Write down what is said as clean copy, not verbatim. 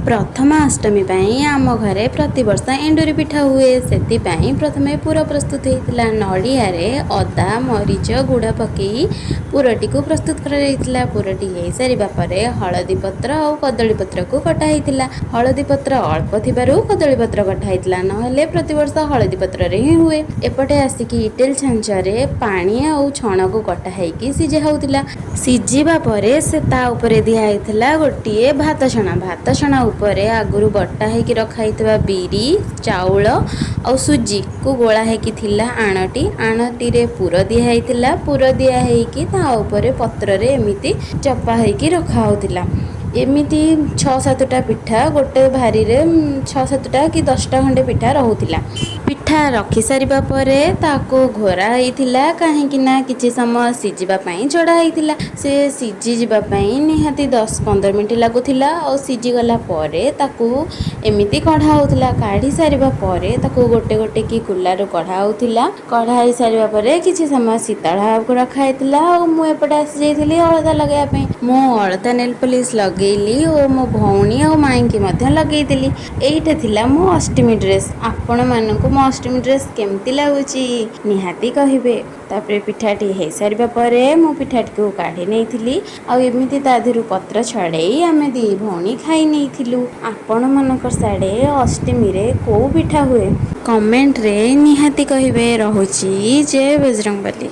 प्रथमाष्टमी आम घरे प्रतिवर्ष एंडुरी पिठा हुए से प्रथमे पूरा प्रस्तुत होता नड़िया अदा मरीच गुड़ पकई पुरटी को प्रस्तुत कर पुरटी हो सारा पर हलदी पत्र और कदली पत्र को कटाई हलदी पत्र अल्प थी कदली पत्र कटाई ना प्रतिवर्ष हलदी पत्र ही हुए एपटे आसिकी इटेल छांचरे पानी और छण को कटाई सीझा होता सीझा पर से दिखाई गोटे भात छणा उपरे आगुरु बटा होगी रखाई बिरी चाउल और सुजी को गोला होगी आणटी रे पुर दिखाई पुर दिखाई पत्र रे एमिति चपा होगी रखा होता एमिति 6-7टा पिठा गोटे भारी रे 6-7टा कि 10टा खंडे पिठा रोला पिठा रखी सारिबा परे ताको घोरा होइथिला काहेकि ना किछि समय सिझिबापई चढ़ा होइथिला से सिझी जिबापई निहाती 10-15 मिनिट लागुथिला और सिझी गला परे ताको एमिति कढ़ा होउथिला काढ़ी सारिबा परे ताको गोटे गोटे की कुल्लारु कढ़ा होउथिला कढ़ा होई सारिबा परे किछि समय शीतल को रखा होइथिला और मु एपटे आसी जाइथिली अलता लगाया पई मो अलता नेल पॉलिश लगेली और मो भौणी और माई की मध्य लगेइतिली एइटा थिला मो अष्टमी ड्रेस आपण मानकु मो अष्टमी ड्रेस केमती लगुची निहाती कहिबे तापरे पिठाटी हो सारिबा परे मो पिठाटी को काढ़ी नहीं आमती ताधु पत्र छड़े आमे दी भौणी खाई नहीं आपण मानकर साड़े अष्टमी रे को पिठा हुए कमेंट रे निहाती कहिबे। रहुची जय बजरंगबली।